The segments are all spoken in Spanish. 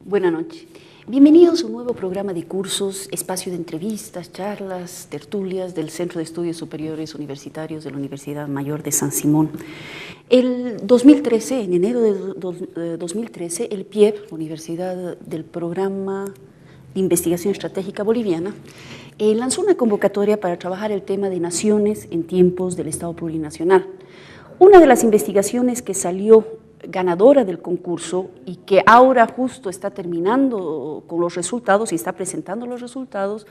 Buenas noches. Bienvenidos a un nuevo programa de cursos, espacio de entrevistas, charlas, tertulias del Centro de Estudios Superiores Universitarios de la Universidad Mayor de San Simón. El 2013, en enero de 2013, el PIEB, la Universidad del Programa de Investigación Estratégica Boliviana, lanzó una convocatoria para trabajar el tema de naciones en tiempos del Estado plurinacional. Una de las investigaciones que salió ganadora del concurso y que ahora justo está terminando con los resultados y está presentando los resultados,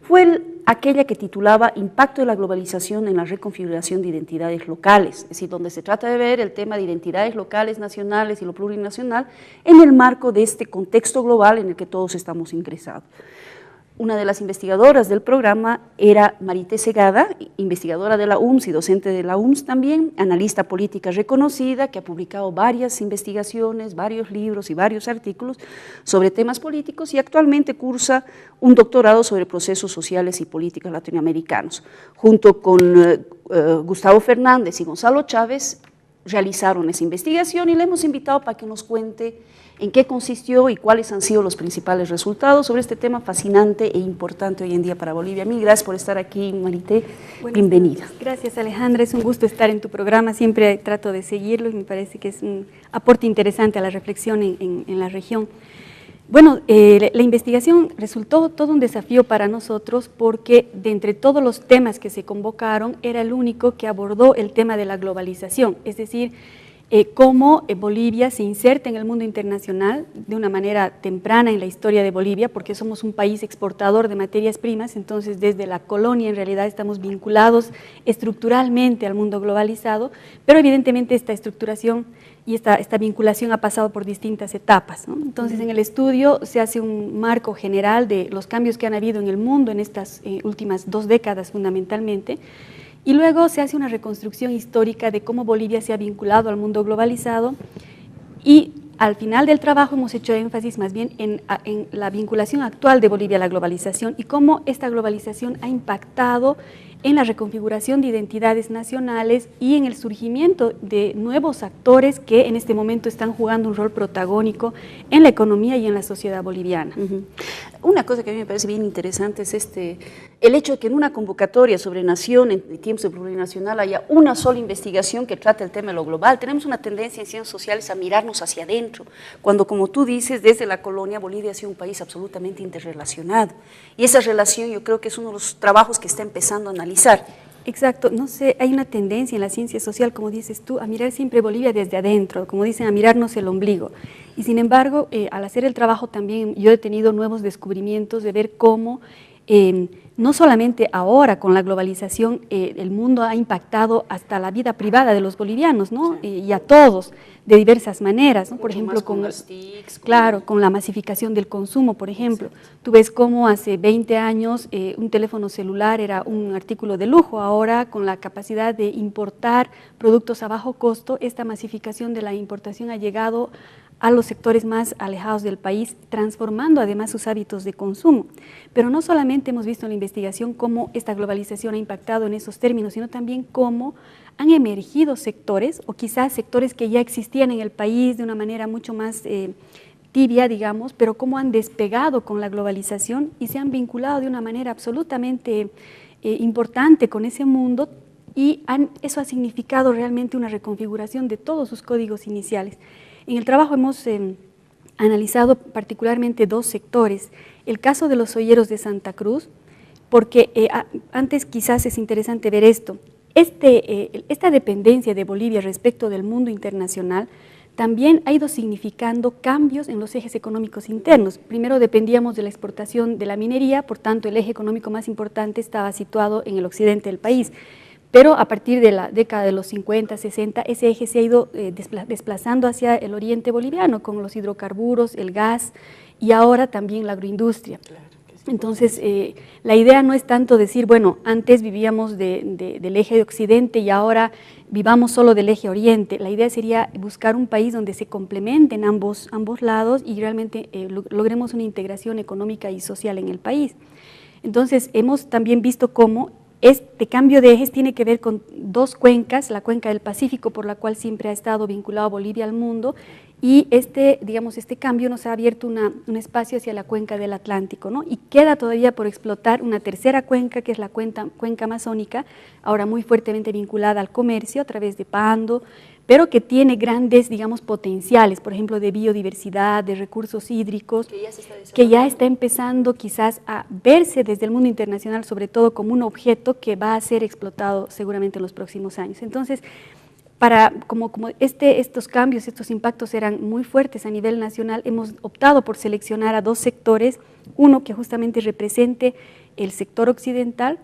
fue aquella que titulaba Impacto de la globalización en la reconfiguración de identidades locales, es decir, donde se trata de ver el tema de identidades locales, nacionales y lo plurinacional en el marco de este contexto global en el que todos estamos ingresados. Una de las investigadoras del programa era Marité Segada, investigadora de la UMS y docente de la UMS también, analista política reconocida, que ha publicado varias investigaciones, varios libros y varios artículos sobre temas políticos y actualmente cursa un doctorado sobre procesos sociales y políticos latinoamericanos. Junto con Gustavo Fernández y Gonzalo Chávez realizaron esa investigación y le hemos invitado para que nos cuente en qué consistió y cuáles han sido los principales resultados sobre este tema fascinante e importante hoy en día para Bolivia. Mil gracias por estar aquí, Marité. Bienvenida. Gracias, Alejandra. Es un gusto estar en tu programa. Siempre trato de seguirlo y me parece que es un aporte interesante a la reflexión en la región. Bueno, la investigación resultó todo un desafío para nosotros porque de entre todos los temas que se convocaron era el único que abordó el tema de la globalización, es decir, cómo Bolivia se inserta en el mundo internacional de una manera temprana en la historia de Bolivia, porque somos un país exportador de materias primas, entonces desde la colonia en realidad estamos vinculados estructuralmente al mundo globalizado, pero evidentemente esta estructuración y esta vinculación ha pasado por distintas etapas, ¿no? Entonces en el estudio se hace un marco general de los cambios que han habido en el mundo en estas últimas 2 décadas fundamentalmente, y luego se hace una reconstrucción histórica de cómo Bolivia se ha vinculado al mundo globalizado y al final del trabajo hemos hecho énfasis más bien en la vinculación actual de Bolivia a la globalización y cómo esta globalización ha impactado en la reconfiguración de identidades nacionales y en el surgimiento de nuevos actores que en este momento están jugando un rol protagónico en la economía y en la sociedad boliviana. Una cosa que a mí me parece bien interesante es el hecho de que en una convocatoria sobre nación en tiempos plurinacional haya una sola investigación que trate el tema de lo global. Tenemos una tendencia en ciencias sociales a mirarnos hacia adentro, cuando, como tú dices, desde la colonia Bolivia ha sido un país absolutamente interrelacionado. Y esa relación yo creo que es uno de los trabajos que está empezando a analizar. Exacto, no sé, hay una tendencia en la ciencia social, como dices tú, a mirar siempre Bolivia desde adentro, como dicen, a mirarnos el ombligo. Y sin embargo, al hacer el trabajo también yo he tenido nuevos descubrimientos de ver cómo no solamente ahora con la globalización el mundo ha impactado hasta la vida privada de los bolivianos, ¿no? Sí. Y a todos de diversas maneras, ¿no? Por ejemplo, con las TICs, con la masificación del consumo, por ejemplo. Exacto. Tú ves cómo hace 20 años un teléfono celular era un artículo de lujo, ahora con la capacidad de importar productos a bajo costo, esta masificación de la importación ha llegado a los sectores más alejados del país, transformando además sus hábitos de consumo. Pero no solamente hemos visto en la investigación cómo esta globalización ha impactado en esos términos, sino también cómo han emergido sectores, o quizás sectores que ya existían en el país de una manera mucho más tibia, digamos, pero cómo han despegado con la globalización y se han vinculado de una manera absolutamente importante con ese mundo, y eso ha significado realmente una reconfiguración de todos sus códigos iniciales. En el trabajo hemos analizado particularmente 2 sectores. El caso de los olleros de Santa Cruz, porque antes quizás es interesante ver esto. Esta dependencia de Bolivia respecto del mundo internacional también ha ido significando cambios en los ejes económicos internos. Primero dependíamos de la exportación de la minería, por tanto el eje económico más importante estaba situado en el occidente del país. Pero a partir de la década de los 50, 60, ese eje se ha ido desplazando hacia el oriente boliviano con los hidrocarburos, el gas y ahora también la agroindustria. Claro, entonces, la idea no es tanto decir, bueno, antes vivíamos del eje de occidente y ahora vivamos solo del eje oriente. La idea sería buscar un país donde se complementen ambos lados y realmente logremos una integración económica y social en el país. Entonces, hemos también visto cómo este cambio de ejes tiene que ver con 2 cuencas, la cuenca del Pacífico, por la cual siempre ha estado vinculado Bolivia al mundo, y digamos, este cambio nos ha abierto un espacio hacia la cuenca del Atlántico, ¿no? Y queda todavía por explotar una tercera cuenca, que es la cuenca amazónica, ahora muy fuertemente vinculada al comercio a través de Pando, pero que tiene grandes, digamos, potenciales, por ejemplo, de biodiversidad, de recursos hídricos, que ya está empezando quizás a verse desde el mundo internacional, sobre todo como un objeto que va a ser explotado seguramente en los próximos años. Entonces, como estos cambios, estos impactos eran muy fuertes a nivel nacional, hemos optado por seleccionar a 2 sectores, uno que justamente represente el sector occidental,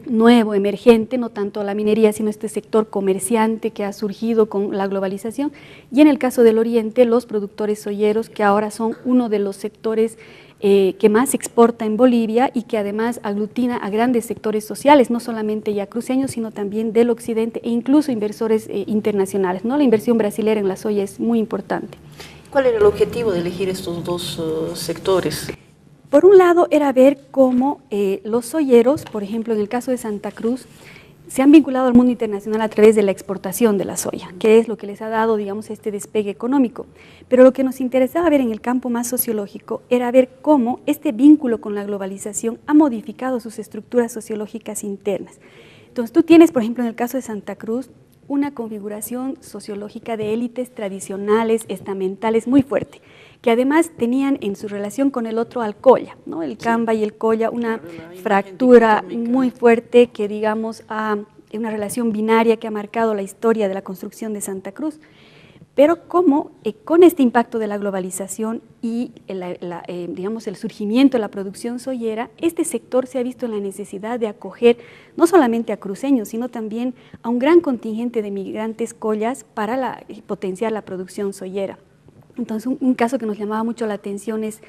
nuevo, emergente, no tanto la minería, sino este sector comerciante que ha surgido con la globalización, y en el caso del Oriente, los productores soyeros, que ahora son uno de los sectores que más exporta en Bolivia y que además aglutina a grandes sectores sociales, no solamente ya cruceños, sino también del occidente e incluso inversores internacionales, ¿no? La inversión brasilera en la soya es muy importante. ¿Cuál era el objetivo de elegir estos 2 sectores? Por un lado era ver cómo los soyeros, por ejemplo en el caso de Santa Cruz, se han vinculado al mundo internacional a través de la exportación de la soya, que es lo que les ha dado, digamos, este despegue económico. Pero lo que nos interesaba ver en el campo más sociológico era ver cómo este vínculo con la globalización ha modificado sus estructuras sociológicas internas. Entonces tú tienes, por ejemplo, en el caso de Santa Cruz, una configuración sociológica de élites tradicionales, estamentales muy fuerte, que además tenían en su relación con el otro al Colla, ¿no? El Camba y el Colla, una fractura muy fuerte que digamos una relación binaria que ha marcado la historia de la construcción de Santa Cruz, pero como con este impacto de la globalización y digamos el surgimiento de la producción soyera, este sector se ha visto en la necesidad de acoger no solamente a cruceños, sino también a un gran contingente de migrantes collas para potenciar la producción soyera. Entonces, un caso que nos llamaba mucho la atención es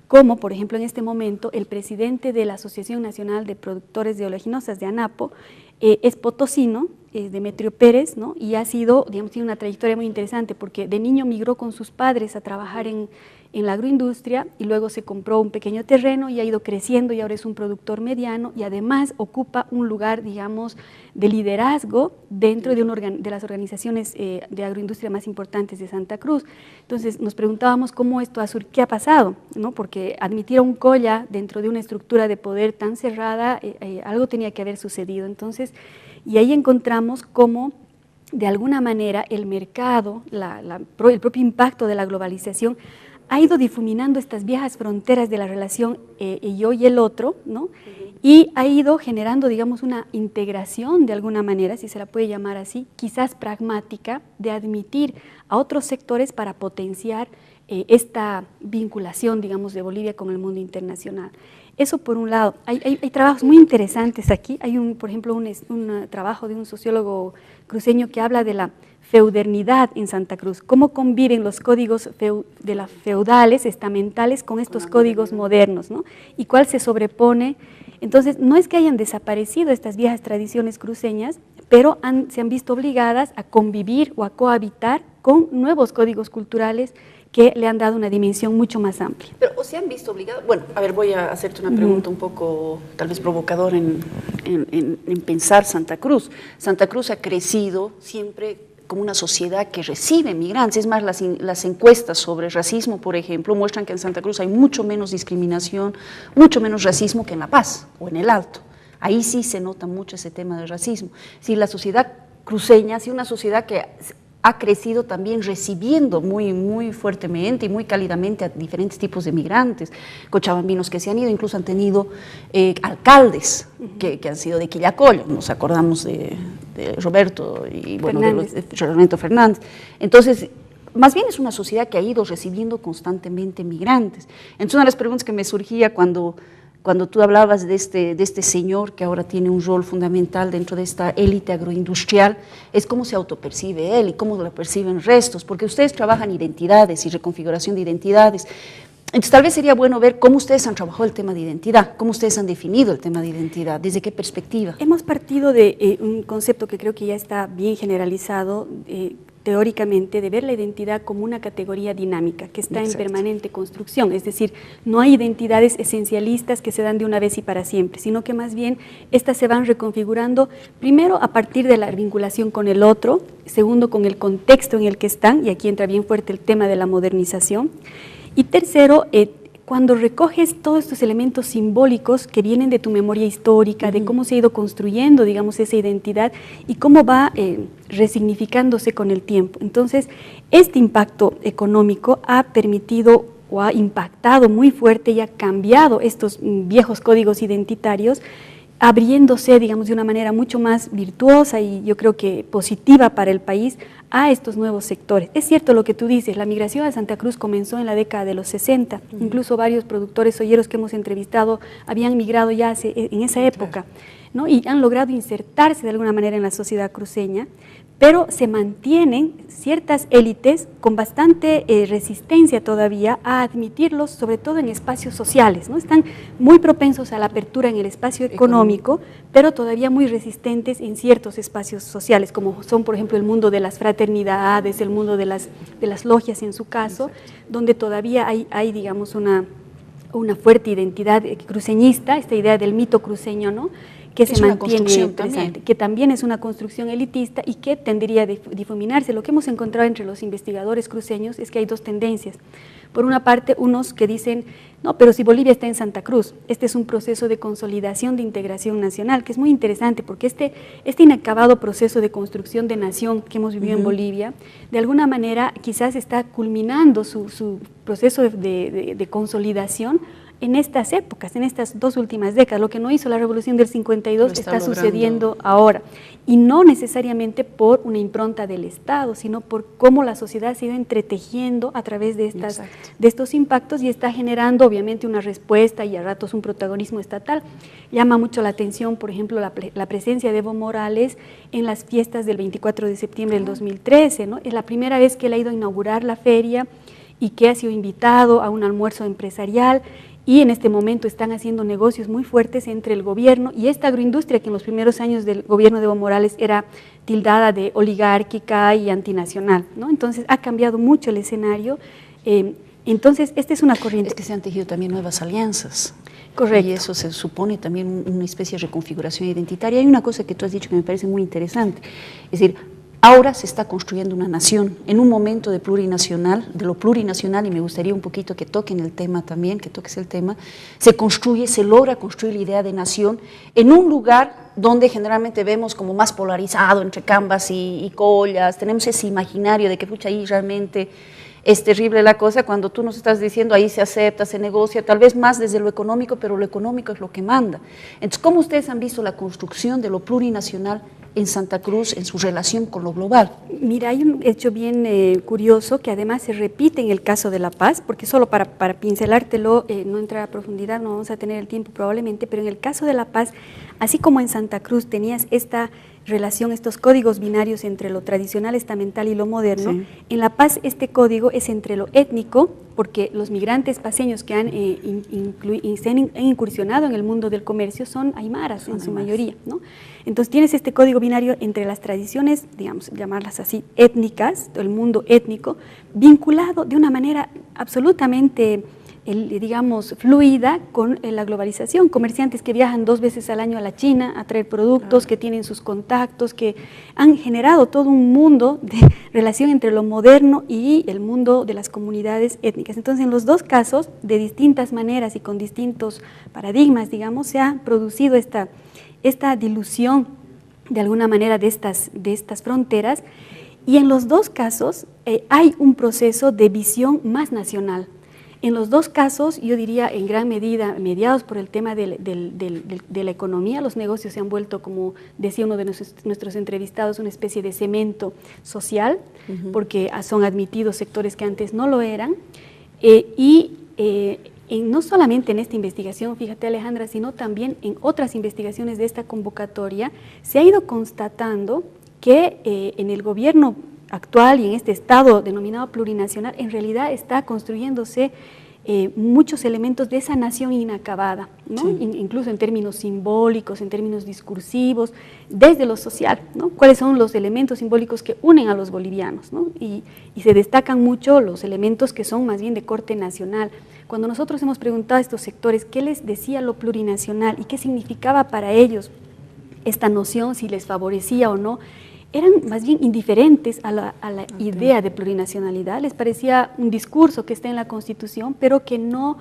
cómo, por ejemplo, en este momento, el presidente de la Asociación Nacional de Productores de Oleaginosas de ANAPO es potosino, Demetrio Pérez, ¿no? Y ha sido, digamos, tiene una trayectoria muy interesante porque de niño migró con sus padres a trabajar en la agroindustria y luego se compró un pequeño terreno y ha ido creciendo y ahora es un productor mediano y además ocupa un lugar, digamos, de liderazgo dentro de las organizaciones de agroindustria más importantes de Santa Cruz. Entonces nos preguntábamos qué ha pasado, ¿no? Porque admitir a un Colla dentro de una estructura de poder tan cerrada, algo tenía que haber sucedido. Entonces, y ahí encontramos cómo de alguna manera el mercado, el propio impacto de la globalización ha ido difuminando estas viejas fronteras de la relación yo y el otro, ¿no? Y ha ido generando, digamos, una integración de alguna manera, si se la puede llamar así, quizás pragmática, de admitir a otros sectores para potenciar esta vinculación, digamos, de Bolivia con el mundo internacional. Eso por un lado. Hay trabajos muy interesantes aquí. Hay, por ejemplo, un trabajo de un sociólogo cruceño que habla de la feudernidad en Santa Cruz, cómo conviven los códigos feudales, estamentales, con estos códigos modernos, ¿no? Y cuál se sobrepone. Entonces, no es que hayan desaparecido estas viejas tradiciones cruceñas, pero se han visto obligadas a convivir o a cohabitar con nuevos códigos culturales que le han dado una dimensión mucho más amplia. Pero ¿o se han visto obligados? Bueno, a ver, voy a hacerte una pregunta un poco, tal vez provocadora en pensar Santa Cruz. Santa Cruz ha crecido siempre como una sociedad que recibe migrantes. Es más, las encuestas sobre racismo, por ejemplo, muestran que en Santa Cruz hay mucho menos discriminación, mucho menos racismo que en La Paz o en el Alto. Ahí sí se nota mucho ese tema del racismo. Si la sociedad cruceña ha sido una sociedad que ha crecido también recibiendo muy fuertemente y muy cálidamente a diferentes tipos de migrantes, cochabambinos que se han ido, incluso han tenido alcaldes que han sido de Quillacollo, nos acordamos de Roberto y bueno, de Roberto Fernández. Entonces, más bien es una sociedad que ha ido recibiendo constantemente migrantes. Entonces, una de las preguntas que me surgía cuando tú hablabas de este señor que ahora tiene un rol fundamental dentro de esta élite agroindustrial, es cómo se autopercibe él y cómo lo perciben restos, porque ustedes trabajan identidades y reconfiguración de identidades. Entonces tal vez sería bueno ver cómo ustedes han trabajado el tema de identidad, cómo ustedes han definido el tema de identidad, desde qué perspectiva. Hemos partido de un concepto que creo que ya está bien generalizado, teóricamente, de ver la identidad como una categoría dinámica que está Exacto. en permanente construcción, es decir, no hay identidades esencialistas que se dan de una vez y para siempre, sino que más bien estas se van reconfigurando primero a partir de la vinculación con el otro, segundo con el contexto en el que están, y aquí entra bien fuerte el tema de la modernización, y tercero, cuando recoges todos estos elementos simbólicos que vienen de tu memoria histórica, de cómo se ha ido construyendo, digamos, esa identidad y cómo va resignificándose con el tiempo. Entonces, este impacto económico ha permitido o ha impactado muy fuerte y ha cambiado estos viejos códigos identitarios, abriéndose, digamos, de una manera mucho más virtuosa y yo creo que positiva para el país a estos nuevos sectores. Es cierto lo que tú dices, la migración a Santa Cruz comenzó en la década de los 60, incluso varios productores olleros que hemos entrevistado habían migrado ya en esa época, ¿no? Y han logrado insertarse de alguna manera en la sociedad cruceña, pero se mantienen ciertas élites con bastante resistencia todavía a admitirlos, sobre todo en espacios sociales, ¿no? Están muy propensos a la apertura en el espacio económico, pero todavía muy resistentes en ciertos espacios sociales, como son, por ejemplo, el mundo de las fraternidades, el mundo de las logias en su caso, donde todavía hay digamos, una fuerte identidad cruceñista, esta idea del mito cruceño, ¿no? Que se mantiene presente, que también es una construcción elitista y que tendería a difuminarse. Lo que hemos encontrado entre los investigadores cruceños es que hay dos tendencias. Por una parte, unos que dicen, no, pero si Bolivia está en Santa Cruz, este es un proceso de consolidación de integración nacional, que es muy interesante porque este inacabado proceso de construcción de nación que hemos vivido en Bolivia, de alguna manera quizás está culminando su proceso de consolidación en estas épocas, en estas dos últimas décadas. Lo que no hizo la Revolución del 52 está sucediendo ahora, y no necesariamente por una impronta del Estado, sino por cómo la sociedad se ha ido entretejiendo a través de estos impactos y está generando obviamente una respuesta y a ratos un protagonismo estatal. Llama mucho la atención, por ejemplo, la presencia de Evo Morales en las fiestas del 24 de septiembre del 2013, ¿no? Es la primera vez que él ha ido a inaugurar la feria y que ha sido invitado a un almuerzo empresarial, y en este momento están haciendo negocios muy fuertes entre el gobierno y esta agroindustria que en los primeros años del gobierno de Evo Morales era tildada de oligárquica y antinacional, ¿no? Entonces ha cambiado mucho el escenario. Entonces esta es una corriente. Es que se han tejido también nuevas alianzas. Correcto. Y eso se supone también una especie de reconfiguración identitaria. Hay una cosa que tú has dicho que me parece muy interesante, es decir, ahora se está construyendo una nación en un momento de lo plurinacional, y me gustaría un poquito que toquen el tema también, que toques el tema. Se logra construir la idea de nación en un lugar donde generalmente vemos como más polarizado entre Cambas y Collas. Tenemos ese imaginario de que pucha, ahí realmente es terrible la cosa, cuando tú nos estás diciendo ahí se acepta, se negocia, tal vez más desde lo económico, pero lo económico es lo que manda. Entonces, ¿cómo ustedes han visto la construcción de lo plurinacional en Santa Cruz en su relación con lo global? Mira, hay un hecho bien curioso que además se repite en el caso de La Paz, porque solo para pincelártelo, no entrar a profundidad, no vamos a tener el tiempo probablemente, pero en el caso de La Paz, así como en Santa Cruz tenías esta relación, estos códigos binarios entre lo tradicional estamental y lo moderno, sí. En La Paz este código es entre lo étnico, porque los migrantes paceños que han incursionado en el mundo del comercio son aymaras en su mayoría, ¿no? Entonces tienes este código binario entre las tradiciones, digamos, llamarlas así, étnicas, el mundo étnico, vinculado de una manera absolutamente digamos, fluida con la globalización. Comerciantes que viajan 2 veces al año a la China a traer productos, que tienen sus contactos, que han generado todo un mundo de relación entre lo moderno y el mundo de las comunidades étnicas. Entonces, en los dos casos, de distintas maneras y con distintos paradigmas, digamos, se ha producido esta dilución de alguna manera de estas fronteras, y en los dos casos hay un proceso de visión más nacional. En los dos casos, yo diría en gran medida, mediados por el tema de la economía, los negocios se han vuelto, como decía uno de nuestros entrevistados, una especie de cemento social, porque son admitidos sectores que antes no lo eran, no solamente en esta investigación, fíjate Alejandra, sino también en otras investigaciones de esta convocatoria, se ha ido constatando que en el gobierno actual y en este estado denominado plurinacional, en realidad está construyéndose muchos elementos de esa nación inacabada, ¿no? Sí. Incluso en términos simbólicos, en términos discursivos, desde lo social, ¿no? ¿Cuáles son los elementos simbólicos que unen a los bolivianos, ¿no? Y se destacan mucho los elementos que son más bien de corte nacional. Cuando nosotros hemos preguntado a estos sectores qué les decía lo plurinacional y qué significaba para ellos esta noción, si les favorecía o no, eran más bien indiferentes a la idea de plurinacionalidad. Les parecía un discurso que está en la Constitución, pero que no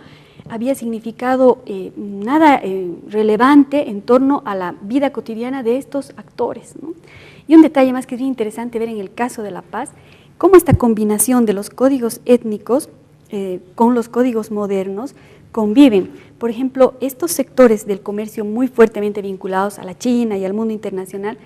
había significado nada relevante en torno a la vida cotidiana de estos actores, ¿no? Y un detalle más que es bien interesante ver en el caso de La Paz, cómo esta combinación de los códigos étnicos con los códigos modernos conviven. Por ejemplo, estos sectores del comercio muy fuertemente vinculados a la China y al mundo internacional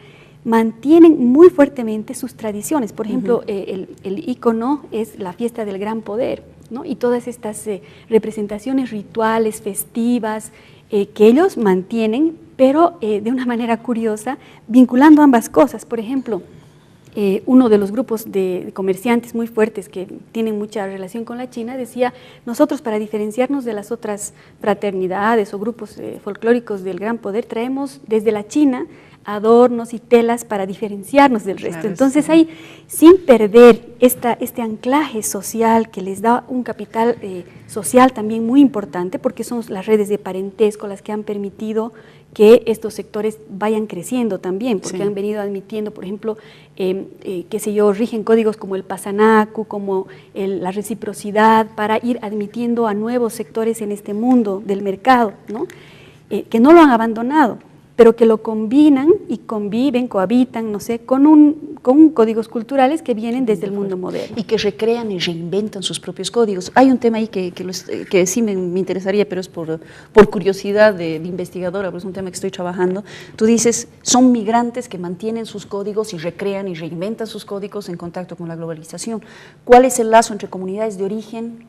mantienen muy fuertemente sus tradiciones. Por ejemplo, el ícono es la fiesta del gran poder, ¿no? Y todas estas representaciones rituales, festivas, que ellos mantienen, pero de una manera curiosa, vinculando ambas cosas. Por ejemplo, uno de los grupos de comerciantes muy fuertes que tienen mucha relación con la China decía, nosotros para diferenciarnos de las otras fraternidades o grupos folclóricos del gran poder, traemos desde la China adornos y telas para diferenciarnos del resto. Claro, entonces, sí, ahí, sin perder este anclaje social que les da un capital social también muy importante, porque son las redes de parentesco las que han permitido que estos sectores vayan creciendo también, porque sí, han venido admitiendo, por ejemplo, qué sé yo, rigen códigos como el Pasanacu, como la reciprocidad, para ir admitiendo a nuevos sectores en este mundo del mercado, ¿no? Que no lo han abandonado, pero que lo combinan y conviven, cohabitan, no sé, con códigos culturales que vienen desde el mundo moderno. Y que recrean y reinventan sus propios códigos. Hay un tema ahí que sí me interesaría, pero es por curiosidad de investigadora, pues es un tema que estoy trabajando. Tú dices, son migrantes que mantienen sus códigos y recrean y reinventan sus códigos en contacto con la globalización. ¿Cuál es el lazo entre comunidades de origen,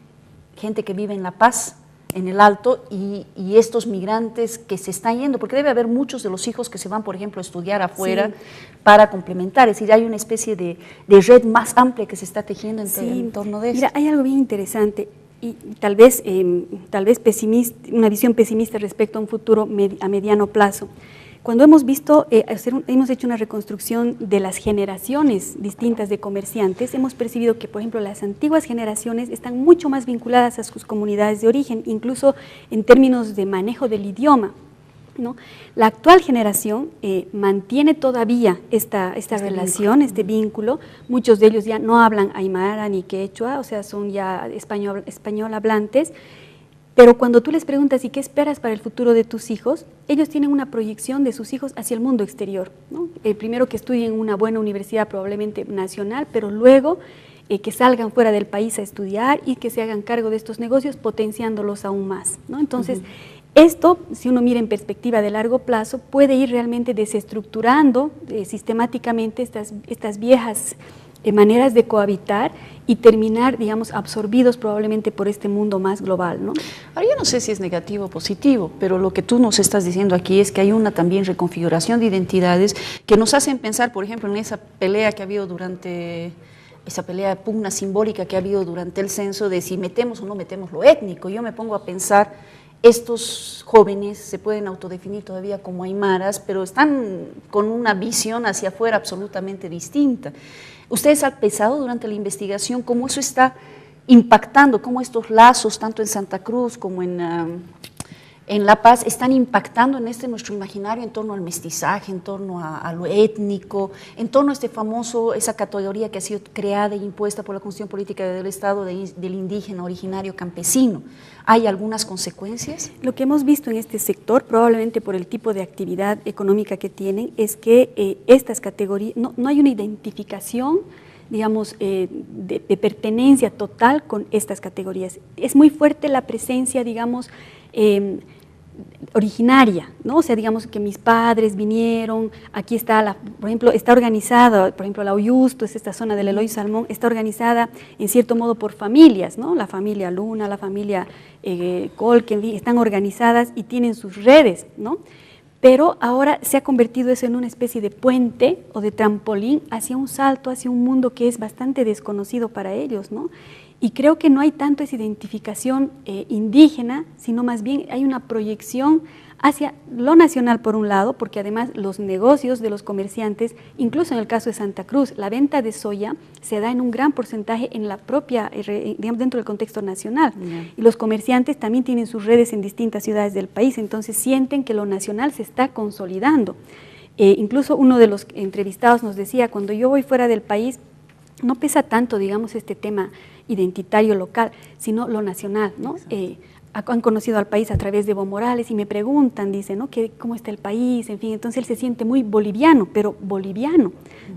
gente que vive en La Paz, en el Alto, y estos migrantes que se están yendo? Porque debe haber muchos de los hijos que se van, por ejemplo, a estudiar afuera, sí, para complementar, es decir, hay una especie de red más amplia que se está tejiendo en torno de esto. Mira, hay algo bien interesante y tal vez pesimista, una visión pesimista respecto a un futuro a mediano plazo. Cuando hemos visto, hemos hecho una reconstrucción de las generaciones distintas de comerciantes, hemos percibido que, por ejemplo, las antiguas generaciones están mucho más vinculadas a sus comunidades de origen, incluso en términos de manejo del idioma, ¿no? La actual generación mantiene todavía esta relación, este vínculo. Muchos de ellos ya no hablan aymara ni quechua, o sea, son ya español hablantes. Pero cuando tú les preguntas, ¿y qué esperas para el futuro de tus hijos?, ellos tienen una proyección de sus hijos hacia el mundo exterior, ¿no? Primero que estudien en una buena universidad, probablemente nacional, pero luego que salgan fuera del país a estudiar y que se hagan cargo de estos negocios, potenciándolos aún más, ¿no? Entonces, esto, si uno mira en perspectiva de largo plazo, puede ir realmente desestructurando sistemáticamente estas viejas maneras de cohabitar y terminar, digamos, absorbidos probablemente por este mundo más global, ¿no? Ahora, yo no sé si es negativo o positivo, pero lo que tú nos estás diciendo aquí es que hay una también reconfiguración de identidades que nos hacen pensar, por ejemplo, en esa pelea que ha habido esa pelea de pugna simbólica que ha habido durante el censo de si metemos o no metemos lo étnico. Yo me pongo a pensar, estos jóvenes se pueden autodefinir todavía como aymaras, pero están con una visión hacia afuera absolutamente distinta. ¿Ustedes han pensado durante la investigación cómo eso está impactando, cómo estos lazos, tanto en Santa Cruz como en La Paz, están impactando en nuestro imaginario en torno al mestizaje, en torno a lo étnico, en torno a esa categoría que ha sido creada e impuesta por la Constitución Política del Estado del indígena originario campesino? ¿Hay algunas consecuencias? Lo que hemos visto en este sector, probablemente por el tipo de actividad económica que tienen, es que estas categorías, no hay una identificación, digamos, de pertenencia total con estas categorías. Es muy fuerte la presencia, digamos, originaria, ¿no? O sea, digamos que mis padres vinieron, aquí está, por ejemplo, está organizada, por ejemplo, la Oyusto, es esta zona del Eloy Salmón, está organizada en cierto modo por familias, ¿no? La familia Luna, la familia Colquen, están organizadas y tienen sus redes, ¿no? Pero ahora se ha convertido eso en una especie de puente o de trampolín hacia un salto, hacia un mundo que es bastante desconocido para ellos, ¿no? Y creo que no hay tanto esa identificación indígena, sino más bien hay una proyección hacia lo nacional por un lado, porque además los negocios de los comerciantes, incluso en el caso de Santa Cruz, la venta de soya se da en un gran porcentaje en la propia, digamos, dentro del contexto nacional. Y los comerciantes también tienen sus redes en distintas ciudades del país, entonces sienten que lo nacional se está consolidando. Incluso uno de los entrevistados nos decía, cuando yo voy fuera del país, no pesa tanto, digamos, este tema identitario local, sino lo nacional, ¿no? Han conocido al país a través de Evo Morales y me preguntan, dice, ¿no? ¿Cómo está el país? En fin, entonces él se siente muy boliviano, pero boliviano,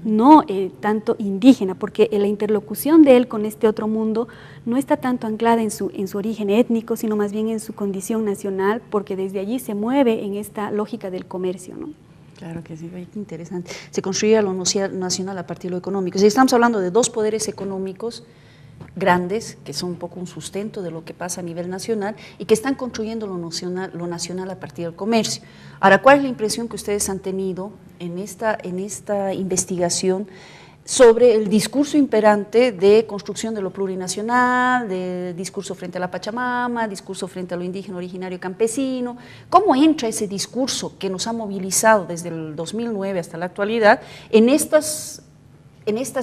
no tanto indígena, porque la interlocución de él con este otro mundo no está tanto anclada en su origen étnico, sino más bien en su condición nacional, porque desde allí se mueve en esta lógica del comercio, ¿no? Claro que sí, qué interesante. Se construye lo nacional a partir de lo económico. Si estamos hablando de dos poderes económicos grandes, que son un poco un sustento de lo que pasa a nivel nacional y que están construyendo lo nacional a partir del comercio. Ahora, ¿cuál es la impresión que ustedes han tenido en esta investigación sobre el discurso imperante de construcción de lo plurinacional, de discurso frente a la Pachamama, discurso frente a lo indígena originario campesino? ¿Cómo entra ese discurso que nos ha movilizado desde el 2009 hasta la actualidad en estas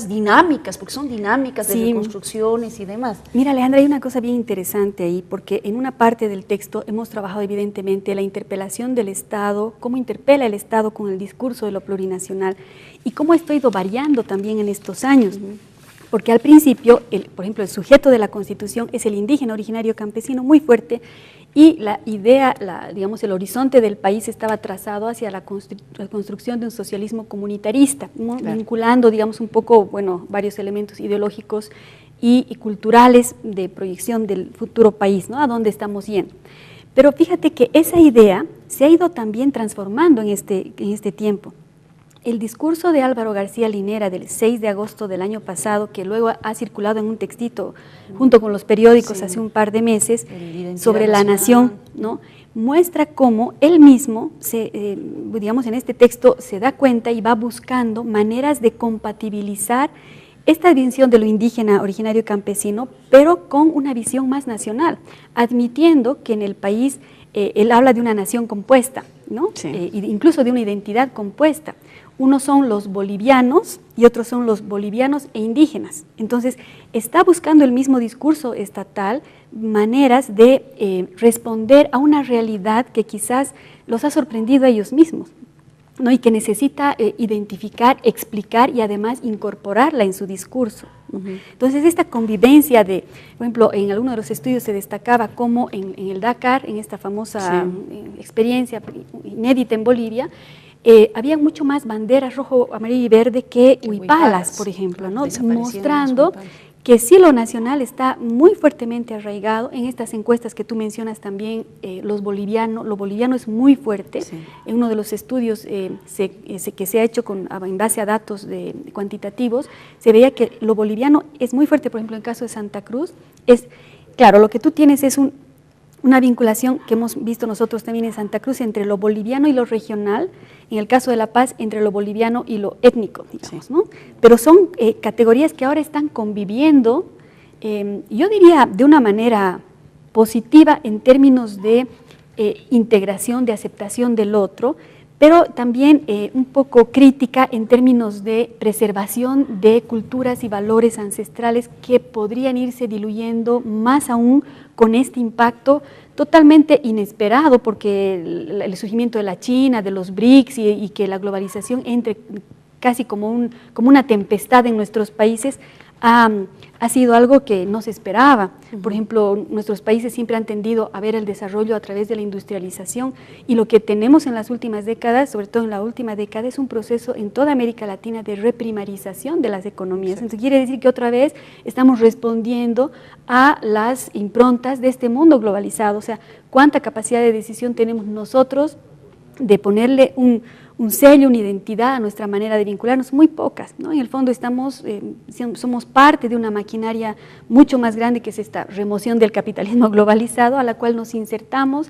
dinámicas, porque son dinámicas de reconstrucciones y demás? Mira, Alejandra, hay una cosa bien interesante ahí, porque en una parte del texto hemos trabajado evidentemente la interpelación del Estado, cómo interpela el Estado con el discurso de lo plurinacional y cómo esto ha ido variando también en estos años. Porque al principio, por ejemplo, el sujeto de la Constitución es el indígena originario campesino muy fuerte, y la idea, digamos, el horizonte del país estaba trazado hacia la construcción de un socialismo comunitarista, ¿no? Claro. Vinculando, digamos, un poco, bueno, varios elementos ideológicos y culturales de proyección del futuro país, ¿no? A dónde estamos yendo. Pero fíjate que esa idea se ha ido también transformando en este tiempo. El discurso de Álvaro García Linera del 6 de agosto del año pasado, que luego ha circulado en un textito junto con los periódicos hace un par de meses, sobre la nación, ¿no? Muestra cómo él mismo, digamos, en este texto se da cuenta y va buscando maneras de compatibilizar esta visión de lo indígena originario campesino, pero con una visión más nacional, admitiendo que en el país él habla de una nación compuesta, ¿no? Incluso de una identidad compuesta. Unos son los bolivianos y otros son los bolivianos e indígenas. Entonces, está buscando el mismo discurso estatal, maneras de responder a una realidad que quizás los ha sorprendido a ellos mismos, ¿no? Y que necesita identificar, explicar y además incorporarla en su discurso. Entonces, esta convivencia de, por ejemplo, en alguno de los estudios se destacaba cómo en el Dakar, en esta famosa experiencia inédita en Bolivia, había mucho más banderas rojo, amarillo y verde que huipalas, por ejemplo, ¿no? Mostrando que sí lo nacional está muy fuertemente arraigado. En estas encuestas que tú mencionas también, lo boliviano es muy fuerte. En uno de los estudios que se ha hecho en base a datos cuantitativos, se veía que lo boliviano es muy fuerte. Por ejemplo, en el caso de Santa Cruz, claro, lo que tú tienes es una vinculación que hemos visto nosotros también en Santa Cruz entre lo boliviano y lo regional, en el caso de La Paz entre lo boliviano y lo étnico, digamos, ¿no? Pero son categorías que ahora están conviviendo, yo diría de una manera positiva en términos de integración, de aceptación del otro, pero también un poco crítica en términos de preservación de culturas y valores ancestrales que podrían irse diluyendo más aún con este impacto totalmente inesperado, porque el surgimiento de la China, de los BRICS y que la globalización entre casi como una tempestad en nuestros países ha sido algo que no se esperaba. Por ejemplo, nuestros países siempre han tendido a ver el desarrollo a través de la industrialización, y lo que tenemos en las últimas décadas, sobre todo en la última década, es un proceso en toda América Latina de reprimarización de las economías. Entonces quiere decir que otra vez estamos respondiendo a las improntas de este mundo globalizado. O sea, ¿cuánta capacidad de decisión tenemos nosotros de ponerle un sello, una identidad a nuestra manera de vincularnos? Muy pocas, ¿no? En el fondo somos parte de una maquinaria mucho más grande, que es esta remoción del capitalismo globalizado, a la cual nos insertamos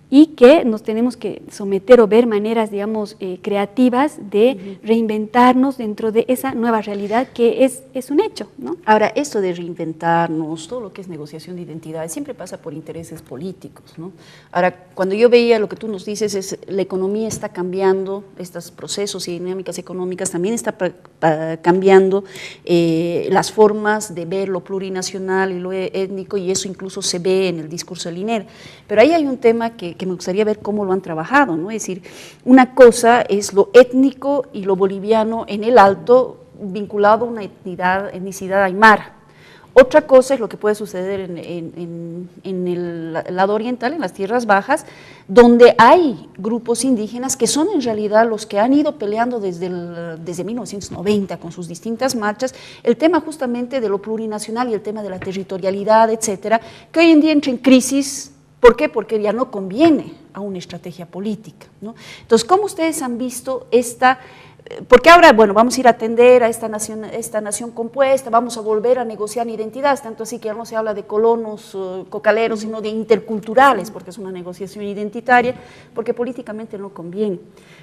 y que nos tenemos que someter o ver maneras, digamos, creativas de reinventarnos dentro de esa nueva realidad que es un hecho, ¿no? Ahora, esto de reinventarnos, todo lo que es negociación de identidades, siempre pasa por intereses políticos, ¿no? Ahora, cuando yo veía lo que tú nos dices, es la economía está cambiando, estos procesos y dinámicas económicas también está cambiando las formas de ver lo plurinacional y lo étnico, y eso incluso se ve en el discurso del INER. Pero ahí hay un tema que me gustaría ver cómo lo han trabajado, ¿no? Es decir, una cosa es lo étnico y lo boliviano en el Alto vinculado a una etnicidad aymara. Otra cosa es lo que puede suceder en el lado oriental, en las tierras bajas, donde hay grupos indígenas que son en realidad los que han ido peleando desde 1990 con sus distintas marchas, el tema justamente de lo plurinacional y el tema de la territorialidad, etcétera, que hoy en día entra en crisis. ¿Por qué? Porque ya no conviene a una estrategia política, ¿no? Entonces, ¿cómo ustedes han visto esta? Porque ahora, bueno, vamos a ir a atender a esta nación compuesta, vamos a volver a negociar identidades, tanto así que ya no se habla de colonos, cocaleros, sino de interculturales, porque es una negociación identitaria, porque políticamente no conviene.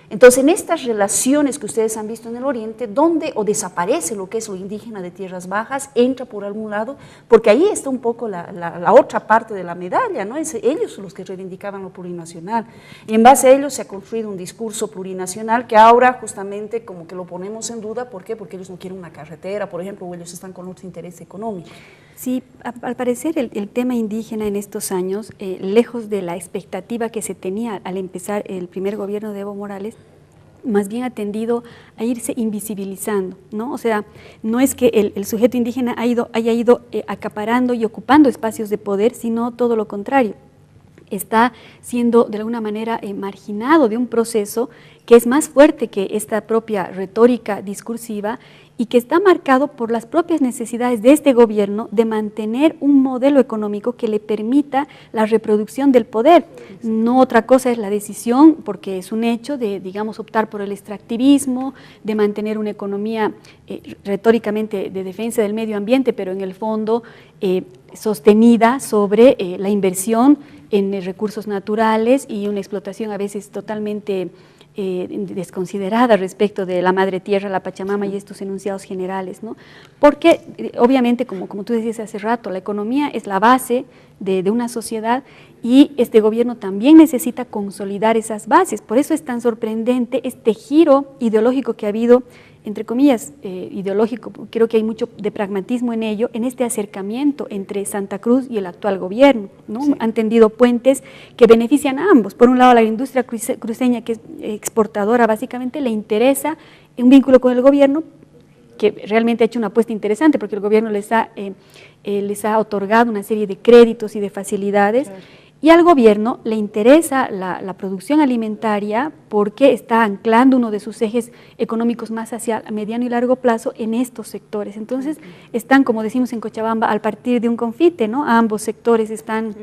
Entonces, en estas relaciones que ustedes han visto en el Oriente, ¿dónde o desaparece lo que es lo indígena de tierras bajas, entra por algún lado? Porque ahí está un poco la otra parte de la medalla, ¿no? Ellos son los que reivindicaban lo plurinacional, y en base a ellos se ha construido un discurso plurinacional que ahora justamente como que lo ponemos en duda. ¿Por qué? Porque ellos no quieren una carretera, por ejemplo, o ellos están con otro interés económico. Sí, al parecer el tema indígena en estos años, lejos de la expectativa que se tenía al empezar el primer gobierno de Evo Morales, más bien ha tendido a irse invisibilizando, ¿no? O sea, no es que el sujeto indígena haya ido acaparando y ocupando espacios de poder, sino todo lo contrario. Está siendo de alguna manera marginado de un proceso que es más fuerte que esta propia retórica discursiva y que está marcado por las propias necesidades de este gobierno de mantener un modelo económico que le permita la reproducción del poder. No otra cosa es la decisión, porque es un hecho, de, digamos, optar por el extractivismo, de mantener una economía retóricamente de defensa del medio ambiente, pero en el fondo sostenida sobre la inversión en recursos naturales y una explotación a veces totalmente desconsiderada respecto de la madre tierra, la Pachamama y estos enunciados generales, ¿no? Porque obviamente, como tú decías hace rato, la economía es la base de una sociedad y este gobierno también necesita consolidar esas bases. Por eso es tan sorprendente este giro ideológico que ha habido, entre comillas, ideológico. Creo que hay mucho de pragmatismo en ello, en este acercamiento entre Santa Cruz y el actual gobierno, ¿no? Sí. Han tendido puentes que benefician a ambos. Por un lado, la industria cruceña, que es exportadora, básicamente le interesa un vínculo con el gobierno, que realmente ha hecho una apuesta interesante, porque el gobierno les ha otorgado una serie de créditos y de facilidades. Claro. Y al gobierno le interesa la producción alimentaria porque está anclando uno de sus ejes económicos más hacia mediano y largo plazo en estos sectores. Entonces están, como decimos en Cochabamba, al partir de un confite, ¿no? Ambos sectores están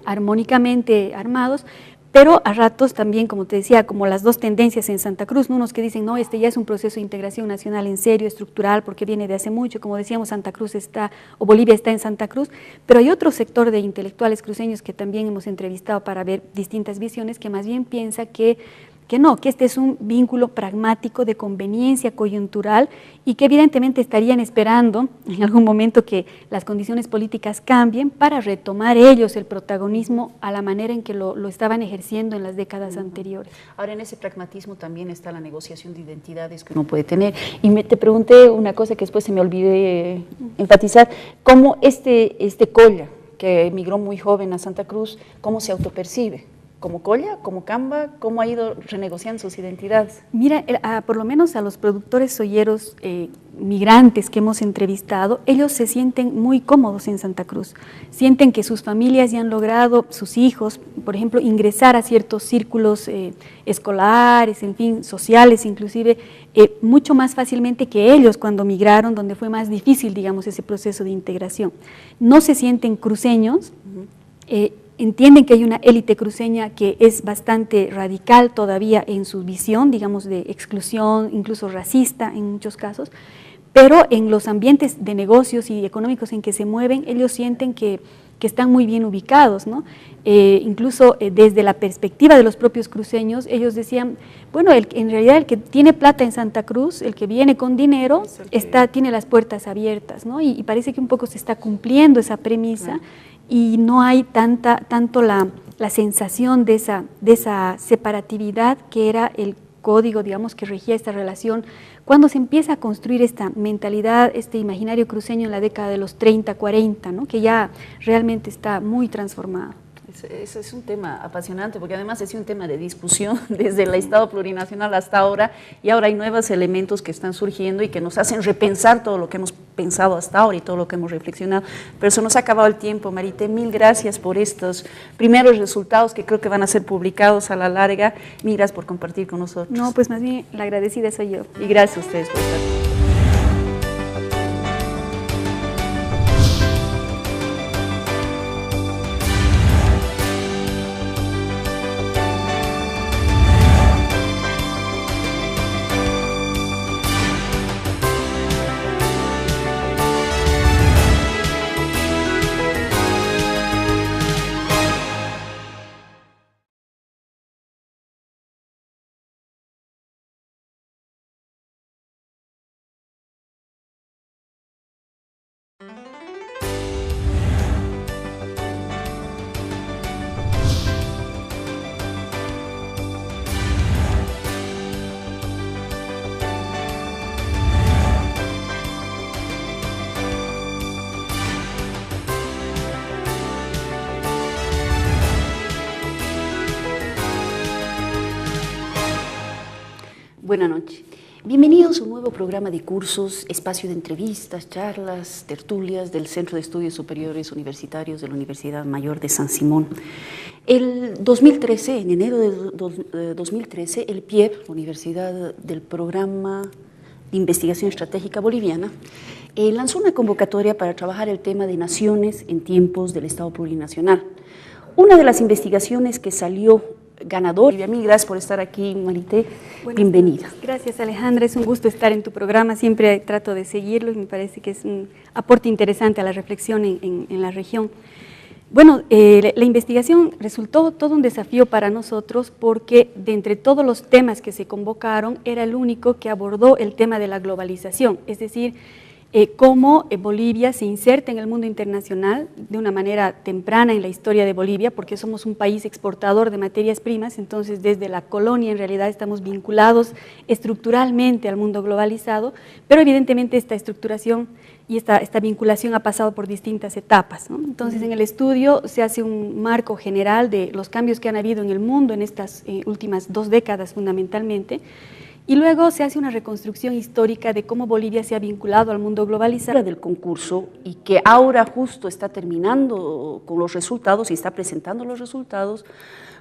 armónicamente armados, pero a ratos también, como te decía, como las dos tendencias en Santa Cruz, ¿no? Unos que dicen, no, este ya es un proceso de integración nacional en serio, estructural, porque viene de hace mucho, como decíamos, Santa Cruz está, o Bolivia está en Santa Cruz, pero hay otro sector de intelectuales cruceños que también hemos entrevistado para ver distintas visiones, que más bien piensa que no, que este es un vínculo pragmático de conveniencia coyuntural y que evidentemente estarían esperando en algún momento que las condiciones políticas cambien para retomar ellos el protagonismo a la manera en que lo estaban ejerciendo en las décadas anteriores. Ahora, en ese pragmatismo también está la negociación de identidades que uno puede tener. Y te pregunté una cosa que después se me olvidé enfatizar, cómo este Colla, que emigró muy joven a Santa Cruz, ¿cómo se autopercibe? ¿Como Colla, como Camba? ¿Cómo ha ido renegociando sus identidades? Mira, por lo menos a los productores soyeros migrantes que hemos entrevistado, ellos se sienten muy cómodos en Santa Cruz. Sienten que sus familias ya han logrado, sus hijos, por ejemplo, ingresar a ciertos círculos escolares, en fin, sociales inclusive, mucho más fácilmente que ellos cuando migraron, donde fue más difícil, digamos, ese proceso de integración. No se sienten cruceños, entienden que hay una élite cruceña que es bastante radical todavía en su visión, digamos, de exclusión, incluso racista en muchos casos, pero en los ambientes de negocios y económicos en que se mueven, ellos sienten que que están muy bien ubicados, ¿no? Incluso desde la perspectiva de los propios cruceños, ellos decían, bueno, en realidad el que tiene plata en Santa Cruz, el que viene con dinero, tiene las puertas abiertas, ¿no? Y parece que un poco se está cumpliendo esa premisa y no hay tanto la sensación de esa separatividad que era el código, digamos, que regía esta relación. Cuando se empieza a construir esta mentalidad, este imaginario cruceño en la década de los 30, 40, ¿no? Que ya realmente está muy transformado. Ese es un tema apasionante porque además es un tema de discusión desde el Estado plurinacional hasta ahora, y ahora hay nuevos elementos que están surgiendo y que nos hacen repensar todo lo que hemos pensado hasta ahora y todo lo que hemos reflexionado. Pero se nos ha acabado el tiempo, Marité, mil gracias por estos primeros resultados que creo que van a ser publicados a la larga. Mil gracias por compartir con nosotros. No, pues más bien la agradecida soy yo. Y gracias a ustedes por estar. Buenas noches. Bienvenidos a un nuevo programa de cursos, espacio de entrevistas, charlas, tertulias del Centro de Estudios Superiores Universitarios de la Universidad Mayor de San Simón. El 2013, en enero de 2013, el PIEB, la Universidad del Programa de Investigación Estratégica Boliviana, lanzó una convocatoria para trabajar el tema de naciones en tiempos del Estado plurinacional. Una de las investigaciones que salió ganador. Y a mí, gracias por estar aquí, Marité. Bienvenida. Gracias, Alejandra. Es un gusto estar en tu programa. Siempre trato de seguirlo y me parece que es un aporte interesante a la reflexión en la región. Bueno, la investigación resultó todo un desafío para nosotros porque de entre todos los temas que se convocaron era el único que abordó el tema de la globalización, es decir, cómo Bolivia se inserta en el mundo internacional de una manera temprana en la historia de Bolivia, porque somos un país exportador de materias primas, entonces desde la colonia en realidad estamos vinculados estructuralmente al mundo globalizado, pero evidentemente esta estructuración y esta vinculación ha pasado por distintas etapas, ¿no? Entonces en el estudio se hace un marco general de los cambios que han habido en el mundo en estas últimas 2 décadas fundamentalmente, y luego se hace una reconstrucción histórica de cómo Bolivia se ha vinculado al mundo globalizado. Del concurso y que ahora justo está terminando con los resultados y está presentando los resultados,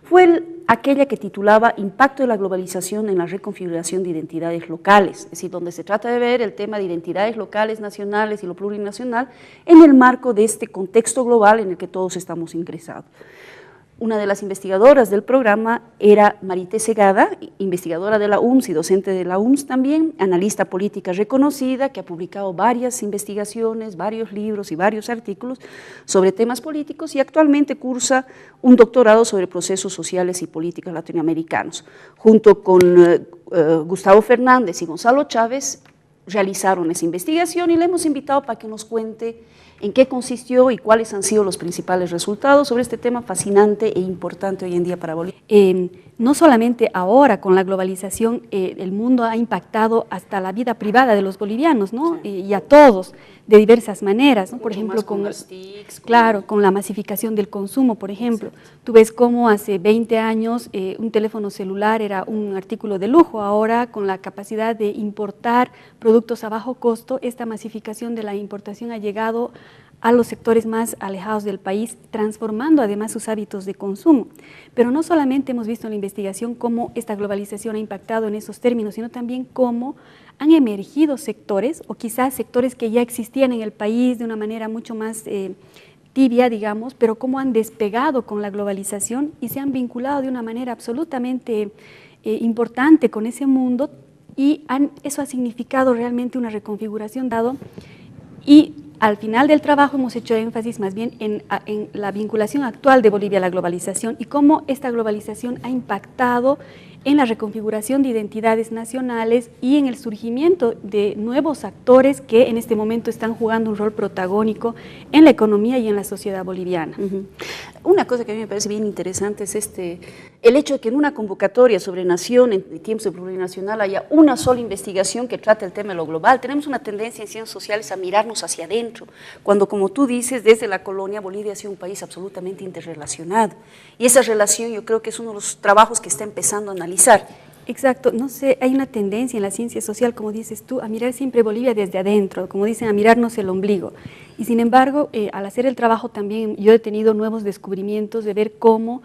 fue aquella que titulaba Impacto de la globalización en la reconfiguración de identidades locales, es decir, donde se trata de ver el tema de identidades locales, nacionales y lo plurinacional en el marco de este contexto global en el que todos estamos ingresados. Una de las investigadoras del programa era Marité Segada, investigadora de la UMS y docente de la UMS también, analista política reconocida, que ha publicado varias investigaciones, varios libros y varios artículos sobre temas políticos y actualmente cursa un doctorado sobre procesos sociales y políticos latinoamericanos. Junto con Gustavo Fernández y Gonzalo Chávez realizaron esa investigación y le hemos invitado para que nos cuente en qué consistió y cuáles han sido los principales resultados sobre este tema fascinante e importante hoy en día para Bolivia. No solamente ahora con la globalización, el mundo ha impactado hasta la vida privada de los bolivianos, ¿no? Sí. Y a todos, de diversas maneras, ¿no? Por ejemplo, con las TICs, claro, con la masificación del consumo, por ejemplo. Exacto. Tú ves cómo hace 20 años un teléfono celular era un artículo de lujo, ahora con la capacidad de importar productos a bajo costo, esta masificación de la importación ha llegado a los sectores más alejados del país, transformando además sus hábitos de consumo. Pero no solamente hemos visto en la investigación cómo esta globalización ha impactado en esos términos, sino también cómo han emergido sectores, o quizás sectores que ya existían en el país de una manera mucho más tibia, digamos, pero cómo han despegado con la globalización y se han vinculado de una manera absolutamente importante con ese mundo, y eso ha significado realmente una reconfiguración dado, y al final del trabajo hemos hecho énfasis más bien en la vinculación actual de Bolivia a la globalización y cómo esta globalización ha impactado en la reconfiguración de identidades nacionales y en el surgimiento de nuevos actores que en este momento están jugando un rol protagónico en la economía y en la sociedad boliviana. Una cosa que a mí me parece bien interesante es el hecho de que en una convocatoria sobre nación, en tiempos de plurinacional, haya una sola investigación que trate el tema de lo global. Tenemos una tendencia en ciencias sociales a mirarnos hacia adentro, cuando, como tú dices, desde la colonia Bolivia ha sido un país absolutamente interrelacionado. Y esa relación yo creo que es uno de los trabajos que está empezando a analizar. Exacto, no sé, hay una tendencia en la ciencia social, como dices tú, a mirar siempre Bolivia desde adentro, como dicen, a mirarnos el ombligo. Y sin embargo, al hacer el trabajo también yo he tenido nuevos descubrimientos de ver cómo